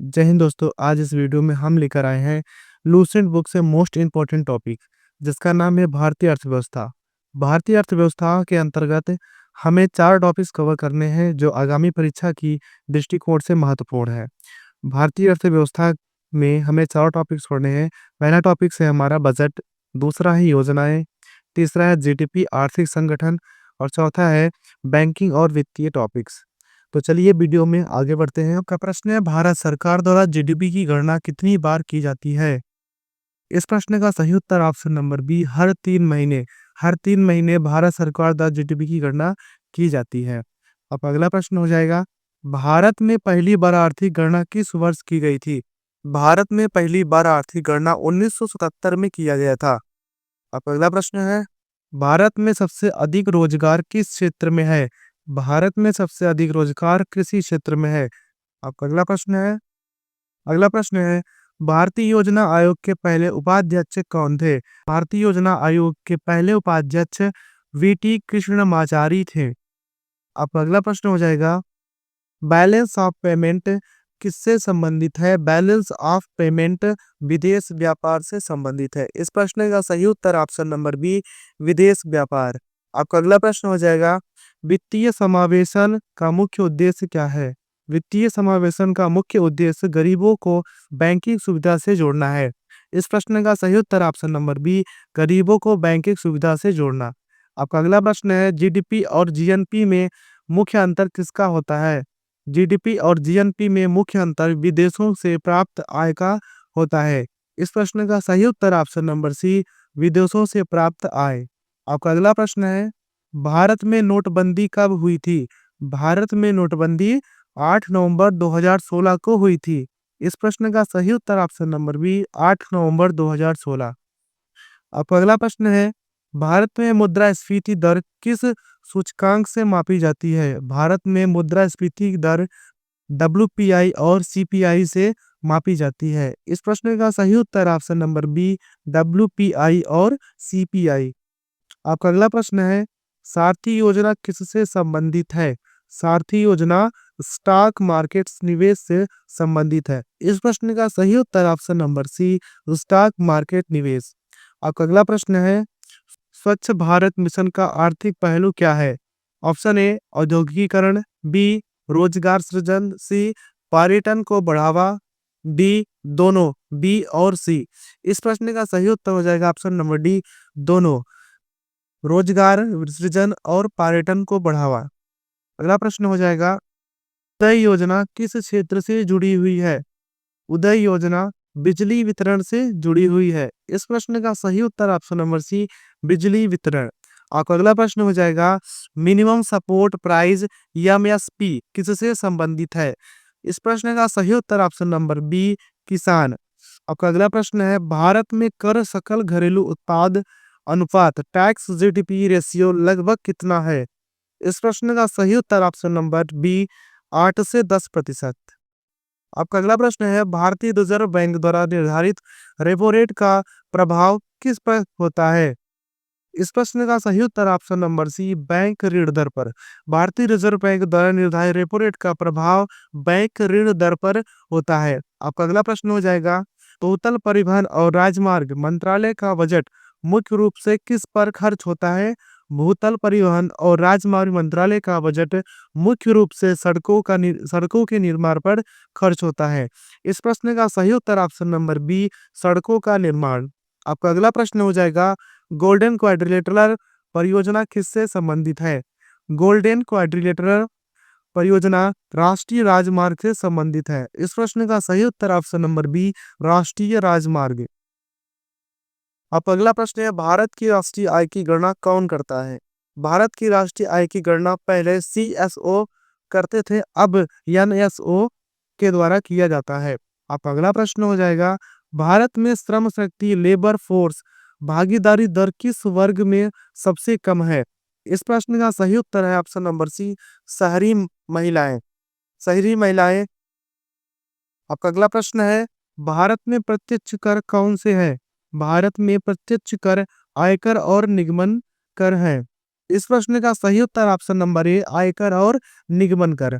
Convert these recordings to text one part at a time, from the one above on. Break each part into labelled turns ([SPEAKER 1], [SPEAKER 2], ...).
[SPEAKER 1] जय हिंद दोस्तों। आज इस वीडियो में हम लेकर आए हैं लूसेंट बुक से मोस्ट इम्पोर्टेंट टॉपिक, जिसका नाम है भारतीय अर्थव्यवस्था। भारतीय अर्थव्यवस्था के अंतर्गत हमें 4 टॉपिक्स कवर करने हैं जो आगामी परीक्षा की दृष्टिकोण से महत्वपूर्ण है। भारतीय अर्थव्यवस्था में हमें 4 टॉपिक्स पढ़ने हैं। पहला टॉपिक्स है हमारा बजट, दूसरा है योजनाएं, तीसरा है जीडीपी आर्थिक संगठन और चौथा है बैंकिंग और वित्तीय टॉपिक्स। तो चलिए वीडियो में आगे बढ़ते हैं। आपका प्रश्न है, भारत सरकार द्वारा जीडीपी की गणना कितनी बार की जाती है? इस प्रश्न का सही उत्तर ऑप्शन नंबर बी, हर 3 महीने। हर 3 महीने भारत सरकार द्वारा जीडीपी की गणना की जाती है। अब अगला प्रश्न हो जाएगा, भारत में पहली बार आर्थिक गणना किस वर्ष की गई थी? भारत में पहली बार आर्थिक गणना 1977 में किया गया था। अब अगला प्रश्न है, भारत में सबसे अधिक रोजगार किस क्षेत्र में है? भारत में सबसे अधिक रोजगार कृषि क्षेत्र में है। आपका अगला प्रश्न है, भारतीय योजना आयोग के पहले उपाध्यक्ष कौन थे? भारतीय योजना आयोग के पहले उपाध्यक्ष वीटी कृष्णमाचारी थे। अब अगला प्रश्न हो जाएगा, बैलेंस ऑफ पेमेंट किससे संबंधित है? बैलेंस ऑफ पेमेंट विदेश व्यापार से संबंधित है। इस प्रश्न का सही उत्तर ऑप्शन नंबर बी, विदेश व्यापार। आपका अगला प्रश्न हो जाएगा, वित्तीय समावेशन का मुख्य उद्देश्य क्या है? वित्तीय समावेशन का मुख्य उद्देश्य गरीबों को बैंकिंग सुविधा से जोड़ना है। इस प्रश्न का सही उत्तर ऑप्शन नंबर बी, गरीबों को बैंकिंग सुविधा से जोड़ना। आपका अगला प्रश्न है, जीडीपी और जीएनपी में मुख्य अंतर किसका होता है? जीडीपी और जीएनपी में मुख्य अंतर विदेशों से प्राप्त आय का होता है। इस प्रश्न का सही उत्तर ऑप्शन नंबर सी, विदेशों से प्राप्त आय। आपका अगला प्रश्न है, भारत में नोटबंदी कब हुई थी? भारत में नोटबंदी 8 नवंबर 2016 को हुई थी। इस प्रश्न का सही उत्तर ऑप्शन नंबर बी, 8 नवंबर 2016। आपका अगला प्रश्न है, भारत में मुद्रास्फीति दर किस सूचकांक से मापी जाती है? भारत में मुद्रास्फीति दर डब्ल्यूपीआई और सीपीआई से मापी जाती है। इस प्रश्न का सही उत्तर ऑप्शन नंबर बी, डब्ल्यूपीआई और सीपीआई। आपका अगला प्रश्न है, सारथी योजना किससे संबंधित है? सारथी योजना स्टॉक मार्केट निवेश से संबंधित है। इस प्रश्न का सही उत्तर option number C, stock market निवेश। आपका अगला प्रश्न है, स्वच्छ भारत मिशन का आर्थिक पहलू क्या है? ऑप्शन ए औद्योगिकीकरण, बी रोजगार सृजन, सी पर्यटन को बढ़ावा, डी दोनों, बी और सी। इस प्रश्न का सही उत्तर हो जाएगा ऑप्शन नंबर डी, दोनों, रोजगार सृजन और पर्यटन को बढ़ावा। अगला प्रश्न हो जाएगा, उदय योजना किस क्षेत्र से जुड़ी हुई है? उदय योजना बिजली वितरण से जुड़ी हुई है। इस प्रश्न का सही उत्तर ऑप्शन नंबर सी, बिजली वितरण। आपका अगला प्रश्न हो जाएगा, मिनिमम सपोर्ट प्राइस एमएसपी किससे संबंधित है? इस प्रश्न का सही उत्तर ऑप्शन नंबर बी, किसान। आपका अगला प्रश्न है, भारत में कर सकल घरेलू उत्पाद अनुपात टैक्स जीडीपी रेशियो लगभग कितना है? इस प्रश्न का सही उत्तर ऑप्शन नंबर बी, 8 से 10%। आपका अगला प्रश्न है, भारतीय रिजर्व बैंक द्वारा निर्धारित रेपो रेट का प्रभाव किस पर होता है? इस प्रश्न का सही उत्तर ऑप्शन नंबर सी, बैंक ऋण दर पर। भारतीय रिजर्व बैंक द्वारा निर्धारित रेपो रेट का प्रभाव बैंक ऋण दर पर होता है। आपका अगला प्रश्न हो जाएगा, भूतल परिवहन और राजमार्ग मंत्रालय का बजट मुख्य रूप से किस पर खर्च होता है? भूतल परिवहन और राजमार्ग मंत्रालय का बजट मुख्य रूप से सड़कों के निर्माण पर खर्च होता है। इस प्रश्न का सही उत्तर ऑप्शन नंबर बी, सड़कों का निर्माण। आपका अगला प्रश्न हो जाएगा, गोल्डन क्वाड्रिलेटरल परियोजना किससे संबंधित है? गोल्डन क्वाड्रिलेटरल परियोजना राष्ट्रीय राजमार्ग से संबंधित है। इस प्रश्न का सही उत्तर ऑप्शन नंबर बी, राष्ट्रीय राजमार्ग। अब अगला प्रश्न है, भारत की राष्ट्रीय आय की गणना कौन करता है? भारत की राष्ट्रीय आय की गणना पहले सीएसओ करते थे, अब एनएसओ के द्वारा किया जाता है। अब अगला प्रश्न हो जाएगा, भारत में श्रम शक्ति लेबर फोर्स भागीदारी दर किस वर्ग में सबसे कम है? इस प्रश्न का सही उत्तर है ऑप्शन नंबर सी, शहरी महिलाएं। शहरी महिलाएं। आपका अगला प्रश्न है, भारत में प्रत्यक्ष कर कौन से हैं? भारत में प्रत्यक्ष कर आयकर और निगमन कर है। इस प्रश्न का सही उत्तर ऑप्शन नंबर ए, आयकर और निगमन कर।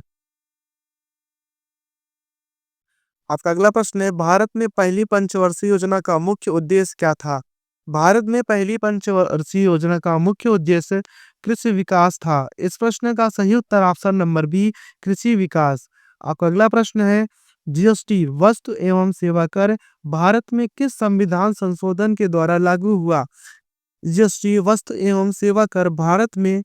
[SPEAKER 1] आपका अगला प्रश्न है, भारत में पहली पंचवर्षीय योजना का मुख्य उद्देश्य क्या था? भारत में पहली पंचवर्षीय योजना का मुख्य उद्देश्य कृषि विकास था। इस प्रश्न का सही उत्तर ऑप्शन नंबर बी, कृषि विकास। आपका अगला प्रश्न है, जीएसटी वस्तु एवं सेवा कर भारत में किस संविधान संशोधन के द्वारा लागू हुआ? जीएसटी वस्तु एवं सेवा कर भारत में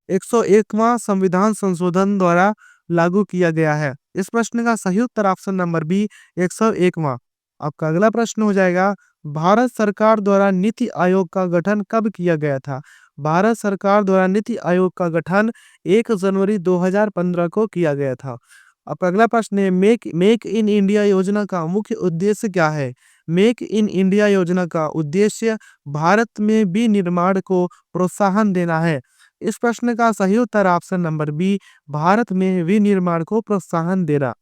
[SPEAKER 1] 101वां संविधान संशोधन द्वारा लागू किया गया है। इस प्रश्न का सही उत्तर ऑप्शन नंबर बी, 101वां। आपका अगला प्रश्न हो जाएगा, भारत सरकार द्वारा नीति आयोग का गठन कब किया गया था? भारत सरकार द्वारा नीति आयोग का गठन 1 जनवरी 2015 को किया गया था। आपका अगला प्रश्न है, मेक मेक इन इंडिया योजना का मुख्य उद्देश्य क्या है? मेक इन इंडिया योजना का उद्देश्य भारत में विनिर्माण को प्रोत्साहन देना है। इस प्रश्न का सही उत्तर ऑप्शन नंबर बी, भारत में विनिर्माण को प्रोत्साहन देना।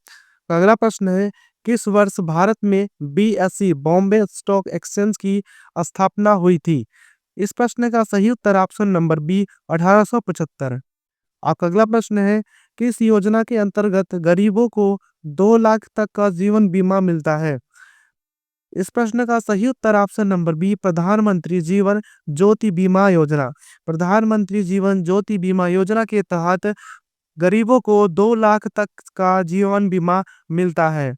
[SPEAKER 1] अगला प्रश्न है, किस वर्ष भारत में बीएसई बॉम्बे स्टॉक एक्सचेंज की स्थापना हुई थी? इस प्रश्न का सही उत्तर ऑप्शन नंबर बी, 1875। आपका अगला प्रश्न है, किस योजना के अंतर्गत गरीबों को 2 लाख तक का जीवन बीमा मिलता है? इस प्रश्न का सही उत्तर ऑप्शन नंबर बी, प्रधानमंत्री जीवन ज्योति बीमा योजना। प्रधानमंत्री जीवन ज्योति बीमा योजना के तहत गरीबों को 2 लाख तक का जीवन बीमा मिलता है।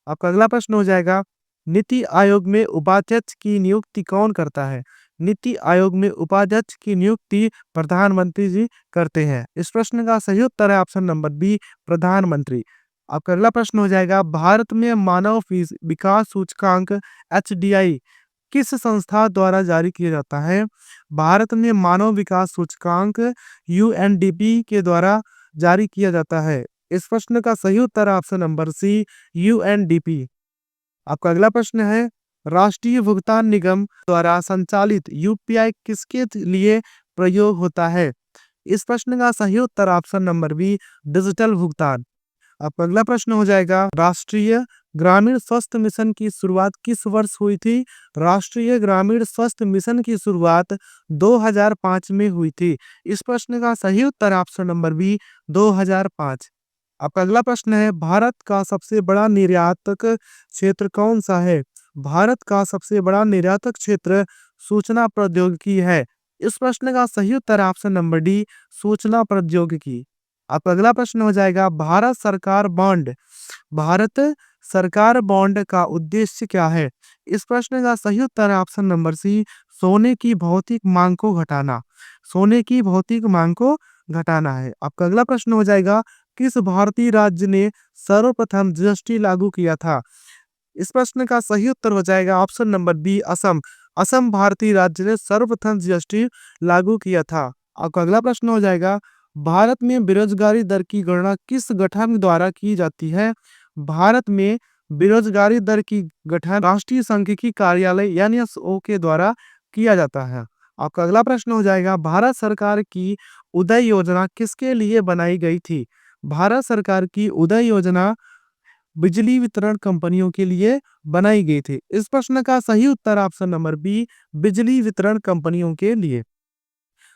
[SPEAKER 1] आपका अगला प्रश्न हो जाएगा, नीति आयोग में उपाध्यक्ष की नियुक्ति कौन करता है? नीति आयोग में उपाध्यक्ष की नियुक्ति प्रधानमंत्री जी करते हैं। इस प्रश्न का सही उत्तर है ऑप्शन नंबर बी, प्रधानमंत्री। आपका अगला प्रश्न हो जाएगा, भारत में मानव विकास सूचकांक एचडीआई किस संस्था द्वारा जारी किया जाता है? भारत में मानव विकास सूचकांक यूएनडीपी के द्वारा जारी किया जाता है। इस प्रश्न का सही उत्तर ऑप्शन नंबर सी, यूएनडीपी। आपका अगला प्रश्न है, राष्ट्रीय भुगतान निगम द्वारा संचालित यूपीआई किसके लिए प्रयोग होता है? इस प्रश्न का सही उत्तर ऑप्शन नंबर बी, डिजिटल भुगतान। आपका अगला प्रश्न हो जाएगा, राष्ट्रीय ग्रामीण स्वास्थ्य मिशन की शुरुआत किस वर्ष हुई थी? राष्ट्रीय ग्रामीण स्वास्थ्य मिशन की शुरुआत 2005 में हुई थी। इस प्रश्न का सही उत्तर ऑप्शन नंबर बी, 2005। आपका अगला प्रश्न है, भारत का सबसे बड़ा निर्यातक क्षेत्र कौन सा है? भारत का सबसे बड़ा निर्यातक क्षेत्र सूचना प्रौद्योगिकी है। इस प्रश्न का सही उत्तर ऑप्शन नंबर डी, सूचना प्रौद्योगिकी। आपका अगला प्रश्न हो जाएगा, भारत सरकार बॉन्ड का उद्देश्य क्या है? इस प्रश्न का सही उत्तर है ऑप्शन नंबर सी, सोने की भौतिक मांग को घटाना। सोने की भौतिक मांग को घटाना है। आपका अगला प्रश्न हो जाएगा, किस भारतीय राज्य ने सर्वप्रथम जीएसटी लागू किया था? इस प्रश्न का सही उत्तर हो जाएगा option number B, Assam. Assam भारतीय राज्य ने सर्वप्रथम जीएसटी लागू किया था। आपका अगला प्रश्न हो जाएगा, भारत में बेरोजगारी दर की गणना किस गठन द्वारा की जाती है? भारत में बेरोजगारी दर की गठन राष्ट्रीय सांख्यिकी कार्यालय एनएसओ के द्वारा किया जाता है। आपका अगला प्रश्न हो जाएगा, भारत सरकार की उदय योजना किसके लिए बनाई गई थी? भारत सरकार की उदय योजना बिजली वितरण कंपनियों के लिए बनाई गई थी। इस प्रश्न का सही उत्तर ऑप्शन नंबर बी, बिजली वितरण कंपनियों के लिए।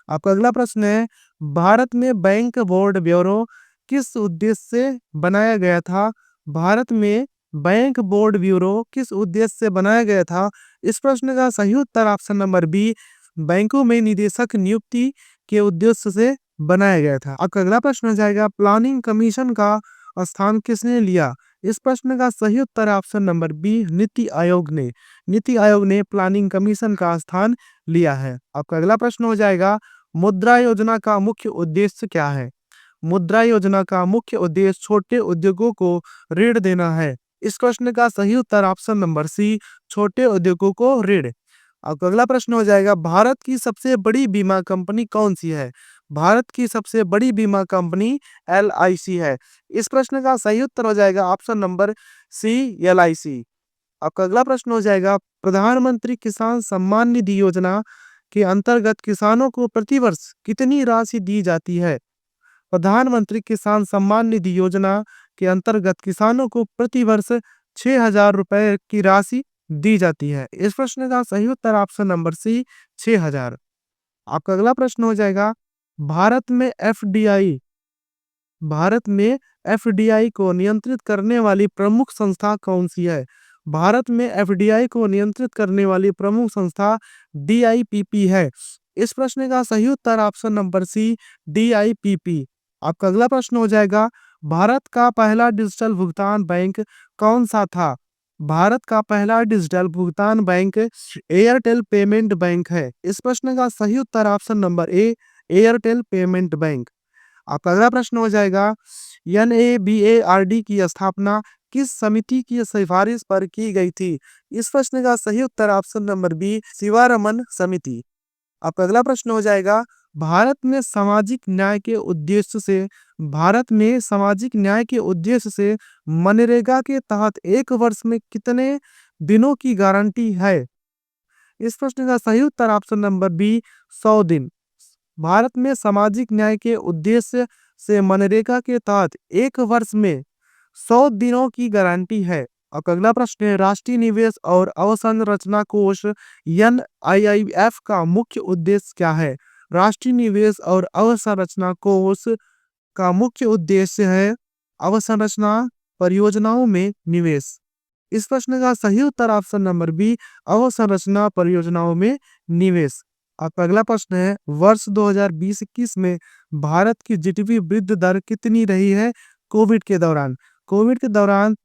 [SPEAKER 1] आपका अगला प्रश्न है, भारत में बैंक बोर्ड ब्यूरो किस उद्देश्य से बनाया गया था? भारत में बैंक बोर्ड ब्यूरो किस उद्देश्य से बनाया गया था? इस प्रश्न का सही उत्तर ऑप्शन नंबर बी, बैंकों में निदेशक नियुक्ति के उद्देश्य से बनाया गया था। आपका अगला प्रश्न हो जाएगा, प्लानिंग कमीशन का स्थान किसने लिया? इस प्रश्न का सही उत्तर option number B, NITI Aayog ने। नीति आयोग ने प्लानिंग कमीशन का स्थान लिया है। आपका अगला प्रश्न हो जाएगा, मुद्रा योजना का मुख्य उद्देश्य क्या है? मुद्रा योजना का मुख्य उद्देश्य छोटे उद्योगों को ऋण देना है। इस प्रश्न का सही उत्तर ऑप्शन नंबर सी, छोटे उद्योगों को ऋण। आपका अगला प्रश्न हो जाएगा, भारत की सबसे बड़ी बीमा कंपनी कौन सी है? भारत की सबसे बड़ी बीमा कंपनी एलआईसी है। इस प्रश्न का सही उत्तर हो जाएगा ऑप्शन नंबर सी, एलआईसी। आपका अगला प्रश्न हो जाएगा, प्रधानमंत्री किसान सम्मान निधि योजना के अंतर्गत किसानों को प्रतिवर्ष कितनी राशि दी जाती है? प्रधानमंत्री किसान सम्मान निधि योजना के अंतर्गत किसानों को प्रतिवर्ष 6,000 रुपए की राशि दी जाती है। इस प्रश्न का सही उत्तर ऑप्शन नंबर सी, 6,000। आपका अगला प्रश्न हो जाएगा, भारत में एफडीआई भारत में एफडीआई को नियंत्रित करने वाली प्रमुख संस्था कौन सी है? भारत में एफडीआई को नियंत्रित करने वाली प्रमुख संस्था डीआईपीपी है। इस प्रश्न का सही उत्तर ऑप्शन नंबर सी, डीआईपीपी। आपका अगला प्रश्न हो जाएगा, भारत का पहला डिजिटल भुगतान बैंक कौन सा था? भारत का पहला डिजिटल भुगतान बैंक एयरटेल पेमेंट बैंक है। इस प्रश्न का सही उत्तर option number A, Airtel payment bank. आपका अगला प्रश्न हो जाएगा, एनएबीएआरडी की स्थापना किस समिति की सिफारिश पर की गई थी? इस प्रश्न का सही उत्तर ऑप्शन नंबर बी, शिवारमन समिति। आपका अगला प्रश्न हो जाएगा, भारत में सामाजिक न्याय के उद्देश्य से मनरेगा के तहत एक वर्ष में कितने दिनों की गारंटी है? इस प्रश्न का सही उत्तर ऑप्शन नंबर बी, 100 दिन। भारत में सामाजिक न्याय के उद्देश्य से मनरेगा के तहत एक वर्ष में 100 दिनों की गारंटी है। अब अगला प्रश्न है, राष्ट्रीय निवेश और अवसंरचना कोष एनआईआईएफ का मुख्य उद्देश्य क्या है? राष्ट्रीय निवेश और अवसंरचना कोष का मुख्य उद्देश्य है अवसंरचना परियोजनाओं में निवेश। इस प्रश्न का सही उत्तर ऑप्शन नंबर बी, अवसंरचना परियोजनाओं में निवेश। आपका अगला प्रश्न है, वर्ष 2020-21 में भारत की जीडीपी वृद्धि दर कितनी रही है कोविड के दौरान? कोविड के दौरान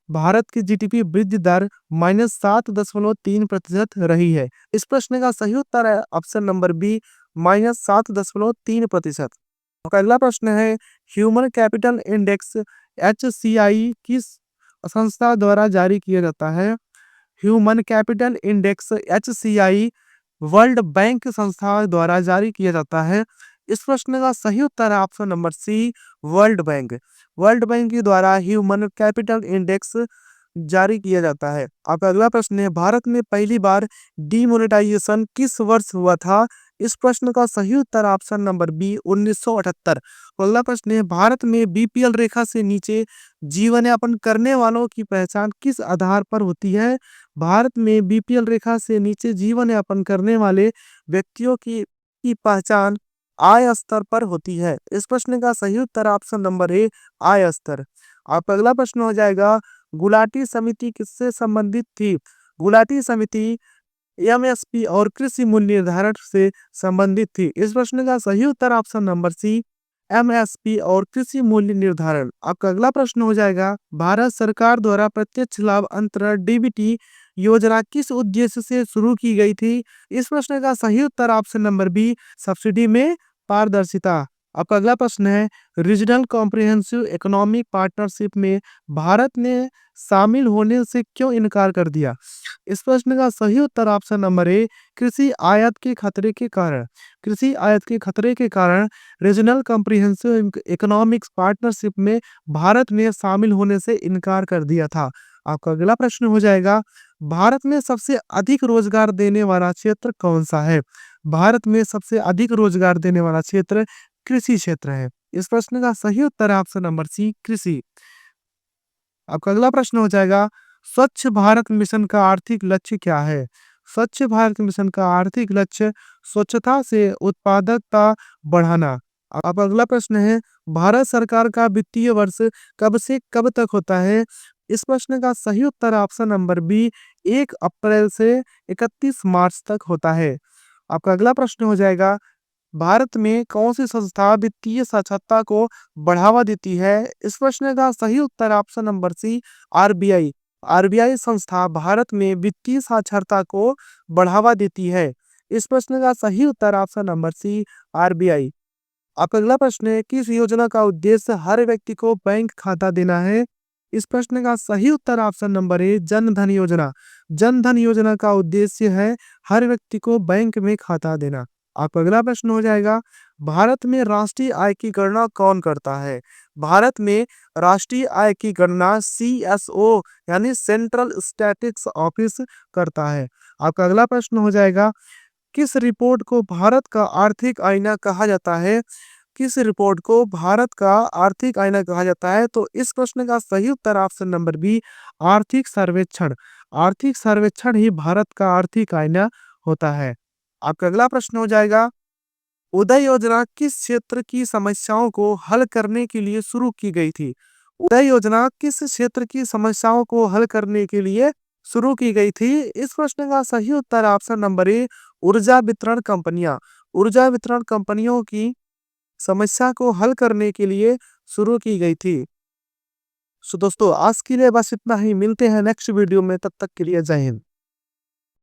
[SPEAKER 1] भारत की जीडीपी वृद्धि दर -7.3% रही है। इस प्रश्न का सही उत्तर है ऑप्शन नंबर बी, -7.3%। अगला प्रश्न है, ह्यूमन कैपिटल इंडेक्स HCI किस संस्था द्वारा जारी किया जाता है? Human capital index HCI world bank संस्था द्वारा जारी किया जाता है। इस प्रश्न का सही उत्तर है option number C, world bank. World bank के द्वारा ह्यूमन कैपिटल इंडेक्स जारी किया जाता है। आपका अगला प्रश्न है, भारत में पहली बार डीमोनेटाइजेशन किस वर्ष हुआ था? इस प्रश्न का सही उत्तर ऑप्शन नंबर बी, 1978। अगला प्रश्न है, भारत में बीपीएल रेखा से नीचे जीवन यापन करने वालों की पहचान किस आधार पर होती है? भारत में बीपीएल रेखा से नीचे जीवन यापन करने वाले व्यक्तियों की पहचान आय स्तर पर होती है। इस प्रश्न का सही उत्तर ऑप्शन नंबर ए, आय स्तर। आपका अगला प्रश्न हो जाएगा, गुलाटी समिति किससे संबंधित थी? गुलाटी समिति एमएसपी और कृषि मूल्य निर्धारण से संबंधित थी। इस प्रश्न का सही उत्तर ऑप्शन नंबर सी, एमएसपी और कृषि मूल्य निर्धारण। आपका अगला प्रश्न हो जाएगा, भारत सरकार द्वारा प्रत्यक्ष लाभ अंतरण डीबीटी योजना किस उद्देश्य से शुरू की गई थी? इस प्रश्न का सही उत्तर ऑप्शन नंबर बी, सब्सिडी में पारदर्शिता। आपका अगला प्रश्न है, रीजनल कॉम्प्रिहेंसिव इकोनॉमिक पार्टनरशिप में भारत ने शामिल होने से क्यों इनकार कर दिया? इस प्रश्न का सही उत्तर ऑप्शन नंबर ए, कृषि आयात के खतरे के कारण। कृषि आयात के खतरे के कारण रीजनल कॉम्प्रिहेंसिव इकोनॉमिक्स पार्टनरशिप में भारत ने शामिल होने से इनकार कर दिया था। आपका अगला प्रश्न हो जाएगा, भारत में सबसे अधिक रोजगार देने वाला क्षेत्र कौन सा है? भारत में सबसे अधिक रोजगार देने वाला क्षेत्र कृषि क्षेत्र है। इस प्रश्न का सही उत्तर है ऑप्शन नंबर सी, कृषि। आपका अगला प्रश्न हो जाएगा, स्वच्छ भारत मिशन का आर्थिक लक्ष्य क्या है? स्वच्छ भारत मिशन का आर्थिक लक्ष्य स्वच्छता से उत्पादकता बढ़ाना। अब अगला प्रश्न है, भारत सरकार का वित्तीय वर्ष कब से कब तक होता है? इस प्रश्न का सही उत्तर ऑप्शन नंबर बी, 1 अप्रैल से 31 मार्च तक होता है। आपका अगला प्रश्न हो जाएगा, भारत में कौन सी संस्था वित्तीय साक्षरता को बढ़ावा देती है? इस प्रश्न का सही उत्तर option number C, RBI. RBI संस्था भारत में वित्तीय साक्षरता को बढ़ावा देती है। इस प्रश्न का सही उत्तर ऑप्शन नंबर सी, आरबीआई। आपका अगला प्रश्न है, किस योजना का उद्देश्य हर व्यक्ति को बैंक खाता देना है? इस प्रश्न का सही उत्तर ऑप्शन नंबर ए, जन धन योजना। जन धन योजना का उद्देश्य है हर व्यक्ति को बैंक में खाता देना। आपका अगला प्रश्न हो जाएगा, भारत में राष्ट्रीय आय की गणना कौन करता है? भारत में राष्ट्रीय आय की गणना सीएसओ यानी सेंट्रल स्टैटिस्टिक्स ऑफिस करता है। आपका अगला प्रश्न हो जाएगा, किस रिपोर्ट को भारत का आर्थिक आईना कहा जाता है? किस रिपोर्ट को भारत का आर्थिक आईना कहा जाता है? तो इस प्रश्न का सही उत्तर ऑप्शन नंबर बी, आर्थिक सर्वेक्षण। आर्थिक सर्वेक्षण ही भारत का आर्थिक आईना होता है। आपका अगला प्रश्न हो जाएगा, उदय योजना किस क्षेत्र की समस्याओं को हल करने के लिए शुरू की गई थी? उदय योजना किस क्षेत्र की समस्याओं को हल करने के लिए शुरू की गई थी? इस प्रश्न का सही उत्तर ऑप्शन नंबर ए, ऊर्जा वितरण कंपनियां। ऊर्जा वितरण कंपनियों की समस्या को हल करने के लिए शुरू की गई थी। सो दोस्तों, आज के लिए बस इतना ही। मिलते हैं नेक्स्ट वीडियो में, तब तक के लिए जय हिंद।